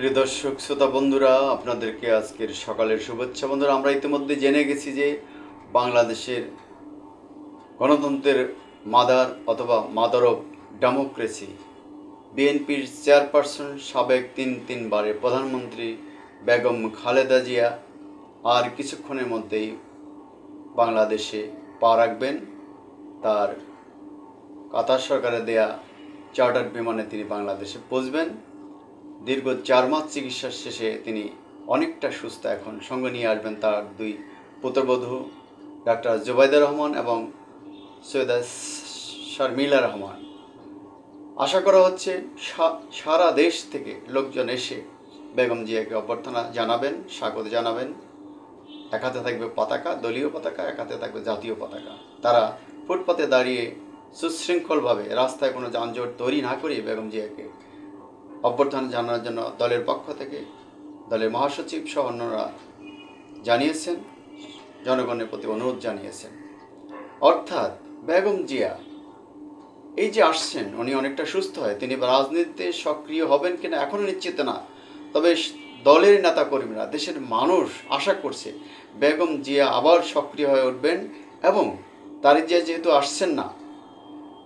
প্রিয় দর্শক শ্রোতা বন্ধুরা, আপনাদেরকে আজকের সকালের শুভেচ্ছা। বন্ধুরা, আমরা ইতিমধ্যে জেনে গেছি যে বাংলাদেশের গণতন্ত্রের মাদার অথবা মাদার অফ ডেমোক্রেসি বিএনপির চেয়ারপারসন, সাবেক তিনবারের প্রধানমন্ত্রী বেগম খালেদা জিয়া আর কিছুক্ষণের মধ্যেই বাংলাদেশে পা রাখবেন। তার কাতার সরকারের দেয়া চার্টার বিমানে তিনি বাংলাদেশে পৌঁছবেন। দীর্ঘ 4 মাস চিকিৎসার শেষে তিনি অনেকটা সুস্থ। এখন সঙ্গে নিয়ে আসবেন তার দুই পুত্রবধূ, ডাক্তার জুবাইদা রহমান এবং সৈয়দা শারমিলা রহমান। আশা করা হচ্ছে সারা দেশ থেকে লোকজন এসে বেগম জিয়াকে অভ্যর্থনা জানাবেন, স্বাগত জানাবেন। এক হাতে থাকবে পতাকা, দলীয় পতাকা, এক হাতে থাকবে জাতীয় পতাকা। তারা ফুটপাতে দাঁড়িয়ে সুশৃঙ্খলভাবে, রাস্তায় কোনো যানজট তৈরি না করে বেগম জিয়াকে অভ্যর্থনা জানানোর জন্য দলের পক্ষ থেকে দলের মহাসচিব সহ অন্যরা জানিয়েছেন, জনগণের প্রতি অনুরোধ জানিয়েছেন। অর্থাৎ বেগম জিয়া এই যে আসছেন, উনি অনেকটা সুস্থ হয়। তিনি রাজনীতিতে সক্রিয় হবেন কিনা এখনও নিশ্চিত না, তবে দলের নেতাকর্মীরা, দেশের মানুষ আশা করছে বেগম জিয়া আবার সক্রিয় হয়ে উঠবেন এবং তারিক জিয়া যেহেতু আসছেন না,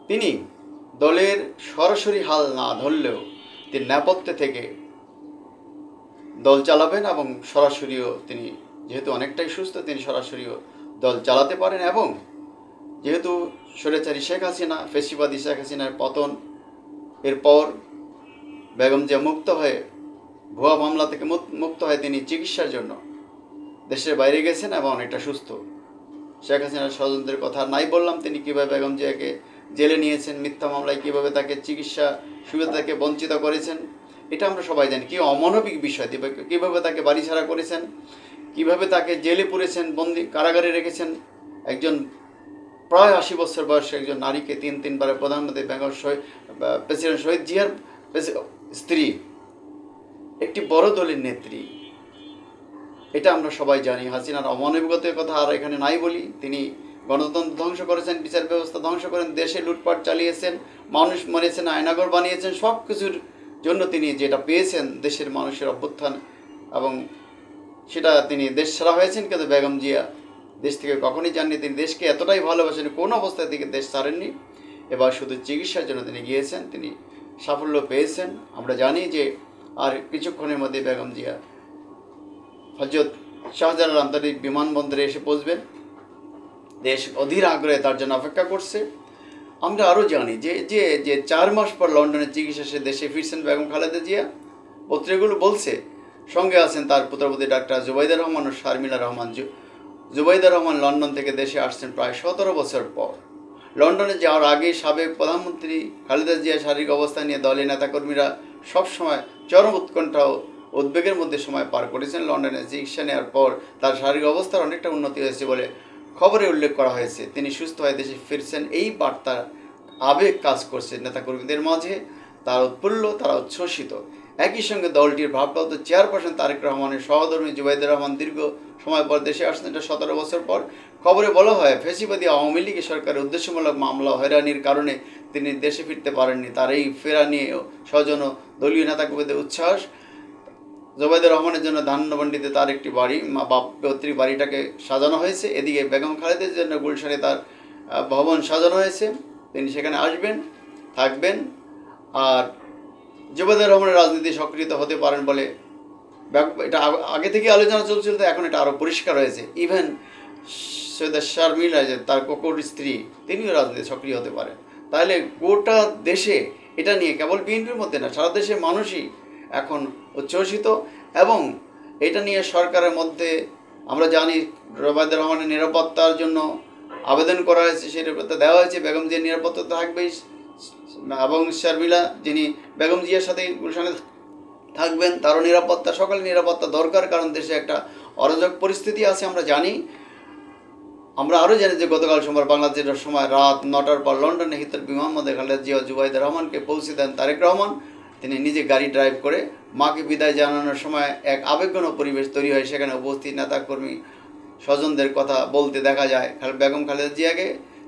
তিনি দলের সরাসরি হাল না ধরলেও তিনি নেপথ্যে থেকে দল চালাবেন এবং সরাসরিও তিনি, যেহেতু অনেকটাই সুস্থ, তিনি সরাসরিও দল চালাতে পারেন। এবং যেহেতু স্বৈরাচারী শেখ হাসিনা, ফেসিবাদী শেখ হাসিনার পতন এরপর বেগম জিয়া মুক্ত হয়ে, ভুয়া মামলা থেকে মুক্ত হয়ে তিনি চিকিৎসার জন্য দেশের বাইরে গেছেন এবং অনেকটা সুস্থ। শেখ হাসিনার স্বজনদের কথা নাই বললাম, তিনি কীভাবে বেগম জিয়াকে জেলে নিয়েছেন, মিথ্যা মামলায় কীভাবে তাকে চিকিৎসা সুবিধা থেকে বঞ্চিত করেছেন, এটা আমরা সবাই জানি। কি অমানবিক বিষয়, কীভাবে তাকে বাড়ি ছাড়া করেছেন, কীভাবে তাকে জেলে পুরেছেন, বন্দি কারাগারে রেখেছেন। একজন প্রায় 80 বছর বয়সে একজন নারীকে তিনবারের প্রধানমন্ত্রী প্রেসিডেন্ট শহীদ জিয়ার স্ত্রী, একটি বড় দলের নেত্রী, এটা আমরা সবাই জানি। হাসিনার অমানবিকতার কথা আর এখানে নাই বলি। তিনি গণতন্ত্র ধ্বংস করেছেন, বিচার ব্যবস্থা ধ্বংস করেন, দেশে লুটপাট চালিয়েছেন, মানুষ মরেছেন, আয়নাঘর বানিয়েছেন। সব কিছুর জন্য তিনি যেটা পেয়েছেন, দেশের মানুষের অভ্যুত্থান, এবং সেটা তিনি দেশ ছাড়া হয়েছেন। কিন্তু বেগম জিয়া দেশ থেকে কখনই যাননি। তিনি দেশকে এতটাই ভালোবাসেন, কোনো অবস্থায় থেকে দেশ ছাড়েননি। এবার শুধু চিকিৎসার জন্য তিনি গিয়েছেন, তিনি সাফল্য পেয়েছেন। আমরা জানি যে আর কিছুক্ষণের মধ্যে বেগম জিয়া হজরত শাহজালাল আন্তর্জাতিক বিমানবন্দরে এসে পৌঁছবেন। দেশ অধীর আগ্রহে তার জন্য অপেক্ষা করছে। আমরা আরও জানি যে যে যে 4 মাস পর লন্ডনের চিকিৎসা সে দেশে ফিরছেন বেগম খালেদা জিয়া। পত্রিকাগুলো বলছে সঙ্গে আছেন তার পুত্রবধূ ডাক্তার জুবাইদা রহমান ও শারমিলা রহমান। জুবাইদা রহমান লন্ডন থেকে দেশে আসছেন প্রায় 17 বছর পর। লন্ডনে যাওয়ার আগে সাবেক প্রধানমন্ত্রী খালেদা জিয়ার শারীরিক অবস্থা নিয়ে দলের নেতাকর্মীরা সবসময় চরম উৎকণ্ঠা ও উদ্বেগের মধ্যে সময় পার করেছেন। লন্ডনে চিকিৎসা নেওয়ার পর তার শারীরিক অবস্থার অনেকটা উন্নতি হয়েছে বলে খবরে উল্লেখ করা হয়েছে। তিনি সুস্থ হয়ে দেশে ফিরছেন, এই বার্তা আবেগ কাজ করছে নেতাকর্মীদের মাঝে। তারা উৎফুল্ল, তারা উচ্ছ্বসিত। একই সঙ্গে দলটির ভারপ্রাপ্ত চেয়ারপারসন তারেক রহমানের সহধর্মী জুবাইদা রহমান দীর্ঘ সময় পর দেশে আসছেন, এটা 17 বছর পর। খবরে বলা হয় ফ্যাসিবাদী আওয়ামী লীগ সরকারের উদ্দেশ্যমূলক মামলা হয়রানির কারণে তিনি দেশে ফিরতে পারেননি। তার এই ফেরা নিয়ে স্বজন ও দলীয় নেতাকর্মীদের উচ্ছ্বাস। জুবাইদা রহমানের জন্য ধান্যবান্ডিতে তার একটি বাড়ি, পৈতৃক বাড়িটাকে সাজানো হয়েছে। এদিকে বেগম খালেদার জন্য গুলশানে তার ভবন সাজানো হয়েছে। তিনি সেখানে আসবেন, থাকবেন। আর জুবাইদা রহমানের রাজনীতি সক্রিয় হতে পারেন বলে এটা আগে থেকে আলোচনা চলছিল, তো এখন এটা আরও পরিষ্কার হয়েছে। ইভেন সৈয়দা শারমিলা, যে তার কোকোর স্ত্রী, তিনিও রাজনীতি সক্রিয় হতে পারেন। তাহলে গোটা দেশে এটা নিয়ে, কেবল বিএনপির মধ্যে না, সারা দেশের মানুষই এখন উচ্ছ্বসিত। এবং এটা নিয়ে সরকারের মধ্যে আমরা জানি জুবাইদা রহমানের নিরাপত্তার জন্য আবেদন করা হয়েছে, সেই নিরাপত্তা দেওয়া হয়েছে। বেগম জিয়ার নিরাপত্তা থাকবেই, এবং শারমিলা যিনি বেগম জিয়ার সাথে গুলশানে থাকবেন, তারও নিরাপত্তা, সকলের নিরাপত্তা দরকার। কারণ দেশে একটা অরাজক পরিস্থিতি আছে আমরা জানি। আমরা আরও জানি যে গতকাল সোমবার বাংলাদেশের সময় রাত 9টার পর লন্ডনে হিথ্রো বিমানবন্দরে খালেদা জিয়া ও জুবাইদা রহমানকে পৌঁছে দেন তারেক রহমান। তিনি নিজে গাড়ি ড্রাইভ করে মাকে বিদায় জানানোর সময় এক আবেগঘন পরিবেশ তৈরি হয়। সেখানে উপস্থিত নেতাকর্মী, স্বজনদের কথা বলতে দেখা যায় বেগম খালেদা জিয়াকে।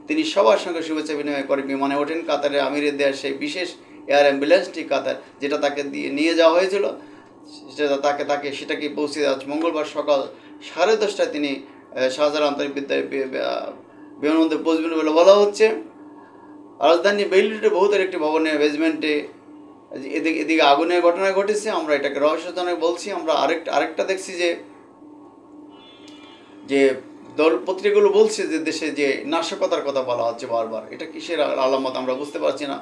তিনি সবার সঙ্গে শুভেচ্ছা বিনিময় করে বিমানে ওঠেন। কাতারের আমিরের দেওয়া সেই বিশেষ এয়ার অ্যাম্বুলেন্সটি কাতার, যেটা তাকে দিয়ে নিয়ে যাওয়া হয়েছিল, সেটাকে পৌঁছে যাচ্ছে। মঙ্গলবার সকাল 10:30টায় তিনি শাহজালাল আন্তর্জাতিক বিমানবন্দরে পৌঁছবেন বলে বলা হচ্ছে। রাজধানী বেইলি বহুতল একটি ভবনের বেসমেন্টে এদিকে আগুনের ঘটনা ঘটেছে। আমরা এটাকে রহস্যজনক বলছি। আমরা আরেকটা দেখছি যে পত্রিকাগুলো বলছে যে দেশে যে নাশকতার কথা বলা হচ্ছে বারবার, এটা কিসের আলামত আমরা বুঝতে পারছি না।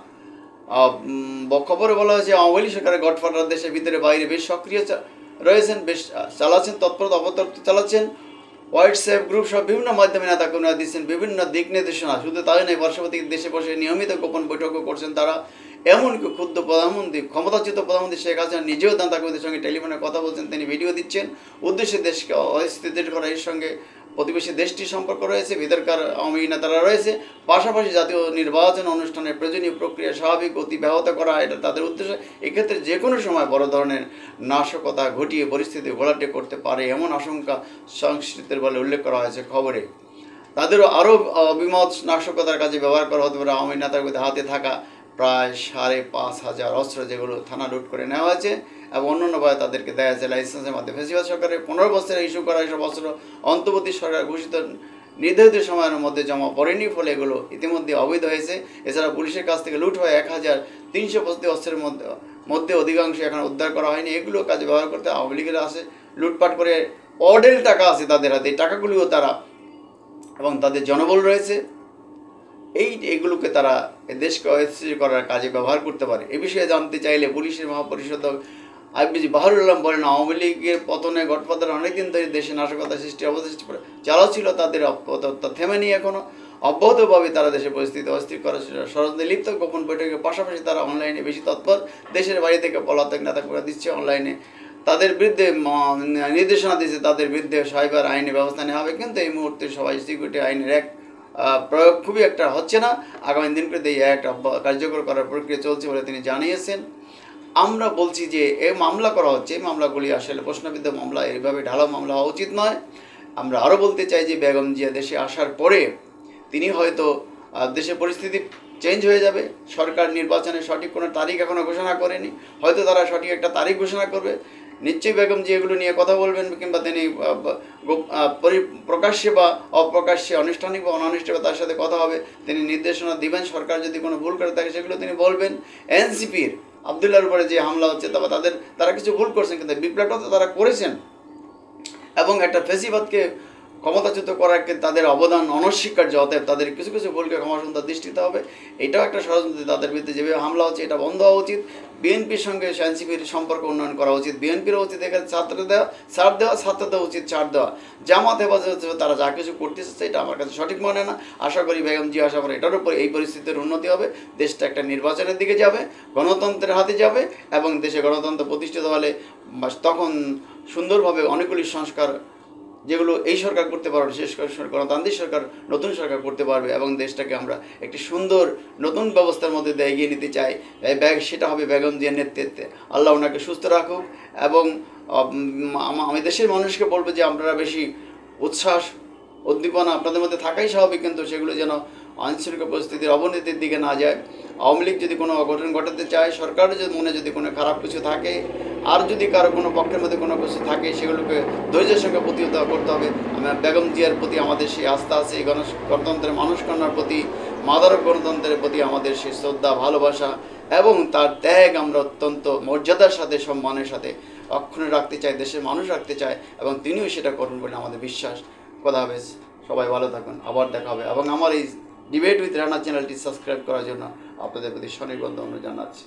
খবরে বলা হয়েছে আওয়ামী লীগ সরকারের গডফাদার দেশের ভিতরে বাইরে বেশ সক্রিয় রয়েছেন, বেশ চালাচ্ছেন, তৎপরতা অপতৎপর চালাচ্ছেন। হোয়াটসঅ্যাপ গ্রুপ সব বিভিন্ন মাধ্যমে নেতাকর্মীরা দিচ্ছেন বিভিন্ন দিক নির্দেশনা। শুধু তাই নয়, বর্ষপতি দেশে বসে নিয়মিত গোপন বৈঠকও করছেন তারা। এমনকি ক্ষুদ্র প্রধানমন্ত্রী, ক্ষমতাচ্যুত প্রধানমন্ত্রী শেখ হাসিনা নিজেও নেতাকর্মীদের সঙ্গে টেলিফোনে কথা বলছেন, তিনি ভিডিও দিচ্ছেন। উদ্দেশ্যে দেশকে অস্থিতিশীল করা, এর সঙ্গে প্রতিবেশী দেশটির সম্পর্ক রয়েছে, ভিতরকার আওয়ামী নেতারা রয়েছে। পাশাপাশি জাতীয় নির্বাচন অনুষ্ঠানের প্রয়োজনীয় প্রক্রিয়া স্বাভাবিক গতি ব্যাহত করা, এটা তাদের উদ্দেশ্য। এক্ষেত্রে যে কোনো সময় বড় ধরনের নাশকতা ঘটিয়ে পরিস্থিতি ঘোলাটে করতে পারে এমন আশঙ্কা সংশ্লিষ্টদের বলে উল্লেখ করা হয়েছে খবরে। তাদেরও আরও অভিমত নাশকতার কাজে ব্যবহার করা হতে পারে আওয়ামী নেতাদের হাতে থাকা প্রায় 5,500 অস্ত্র, যেগুলো থানা লুট করে নেওয়া হয়েছে এবং অন্যান্যভাবে তাদেরকে দেওয়া হয়েছে লাইসেন্সের মাধ্যমে। ফেসিবাদ সরকারের 15 বছরে ইস্যু করা এসব অস্ত্র অন্তর্বর্তী সরকার ঘোষিত নির্ধারিত সময়ের মধ্যে জমা পড়েনি, ফলে এগুলো ইতিমধ্যে অবৈধ হয়েছে। এছাড়া পুলিশের কাছ থেকে লুট হয় 1,335 অস্ত্রের মধ্যে অধিকাংশ এখন উদ্ধার করা হয়নি। এগুলো কাজে ব্যবহার করতে আওয়ামী লীগের আছে, লুটপাট করে অডেল টাকা আছে তাদের হাতে, এই টাকাগুলিও তারা এবং তাদের জনবল রয়েছে, এইগুলোকে তারা দেশকে অস্থিতিশীল করার কাজে ব্যবহার করতে পারে। এ বিষয়ে জানতে চাইলে পুলিশের মহাপরিষদ আইপিজি বাহারুল আলম বলেন, আওয়ামী লীগের পতনে গডফাদার অনেকদিন ধরে দেশে নাশকতা সৃষ্টি অবশিষ্ট চালাচ্ছিল, তাদের থেমেনি, এখনও অব্যাহতভাবে তারা দেশের পরিস্থিতি অস্থির করার ষড়যন্ত্রে লিপ্ত। গোপন বৈঠকের পাশাপাশি তারা অনলাইনে বেশি তৎপর, দেশের বাড়ি থেকে পলাতক নেতাকর্মীরা দিচ্ছে অনলাইনে তাদের বিরুদ্ধে নির্দেশনা দিচ্ছে, তাদের বিরুদ্ধে সাইবার আইনে ব্যবস্থা নেওয়া হবে। কিন্তু এই মুহূর্তে সবাই সিকিউরিটি আইনের প্রয়োগ খুবই একটা হচ্ছে না। আগামী দিনগুলোতে এই অ্যাক্ট কার্যকর করার প্রক্রিয়া চলছে বলে তিনি জানিয়েছেন। আমরা বলছি যে এই মামলা করা হচ্ছে, এই মামলাগুলি আসলে প্রশ্নবিদ্ধ মামলা, এইভাবে ঢালাও মামলা হওয়া উচিত নয়। আমরা আরও বলতে চাই যে বেগম জিয়া দেশে আসার পরে তিনি হয়তো দেশের পরিস্থিতি চেঞ্জ হয়ে যাবে। সরকার নির্বাচনের সঠিক কোনো তারিখ এখনও ঘোষণা করেনি, হয়তো তারা সঠিক একটা তারিখ ঘোষণা করবে। নিশ্চয়ই বেগম জি এগুলো নিয়ে কথা বলবেন, কিংবা তিনি প্রকাশ্যে বা অপ্রকাশ্যে, আনুষ্ঠানিক বা অনানুষ্ঠানিক তার সাথে কথা হবে, তিনি নির্দেশনা দিবেন। সরকার যদি কোনো ভুল করে থাকে সেগুলো তিনি বলবেন। এনসিপির আবদুল্লাহর উপরে যে হামলা হচ্ছে, তবে তারা কিছু ভুল করছেন, কিন্তু বিপ্লবটা তো তারা করেছেন এবং একটা ফেসিবাদকে ক্ষমতাচ্যুত করার তাদের অবদান অনস্বীকার্য। অতএব তাদের কিছু কিছু ভুলকে ক্ষমাসুন্দর দৃষ্টিতে হবে। এটাও একটা ষড়যন্ত্র, তাদের বিরুদ্ধে যেভাবে হামলা হচ্ছে এটা বন্ধ হওয়া উচিত। বিএনপির সঙ্গে এনসিপির সম্পর্ক উন্নয়ন করা উচিত। বিএনপিরও উচিত এখানে ছাড় দেওয়া, ছাত্রদের উচিত ছাড় দেওয়া। জামাত হেফাজত তারা যা কিছু করতে চাচ্ছে এটা আমার কাছে সঠিক মনে না। আশা করি বেগম জি আসার পরে এটার উপর এই পরিস্থিতির উন্নতি হবে, দেশটা একটা নির্বাচনের দিকে যাবে, গণতন্ত্রের হাতে যাবে এবং দেশে গণতন্ত্র প্রতিষ্ঠিত হলে তখন সুন্দরভাবে অনেকগুলি সংস্কার যেগুলো এই সরকার করতে পারবে, বিশেষ করে গণতান্ত্রিক সরকার, নতুন সরকার করতে পারবে এবং দেশটাকে আমরা একটি সুন্দর নতুন ব্যবস্থার মধ্যে দিয়ে এগিয়ে নিতে চাই। সেটা হবে বেগম জিয়ার নেতৃত্বে। আল্লাহ ওনাকে সুস্থ রাখুক এবং আমি দেশের মানুষকে বলবো যে আপনারা বেশি উচ্ছ্বাস উদ্দীপনা আপনাদের মধ্যে থাকাই স্বাভাবিক, কিন্তু সেগুলো যেন আইনশৃঙ্খলা পরিস্থিতির অবনতির দিকে না যায়। আওয়ামী লীগ যদি কোনো অঘটন ঘটাতে চায়, সরকারের যদি মনে যদি কোনো খারাপ কিছু থাকে, আর যদি কারো কোনো পক্ষের মধ্যে কোনো কিছু থাকে, সেগুলোকে ধৈর্যের সঙ্গে প্রতিহত করতে হবে। বেগম জিয়ার প্রতি আমাদের সেই আস্থা আছে, এই গণতন্ত্রের মানুষ কন্যার প্রতি, মাদারক গণতন্ত্রের প্রতি আমাদের সেই শ্রদ্ধা, ভালোবাসা এবং তার ত্যাগ আমরা অত্যন্ত মর্যাদার সাথে, সম্মানের সাথে অক্ষুণ্ণ রাখতে চাই, দেশের মানুষ রাখতে চায় এবং তিনিও সেটা করবেন বলে আমাদের বিশ্বাস। কথা হবে, সবাই ভালো থাকুন, আবার দেখা হবে। এবং আমার এই ডিবেট উইথ রানা চ্যানেলটি সাবস্ক্রাইব করার জন্য আপনাদের প্রতি সনির্বন্ধ অনুরোধ জানাচ্ছি।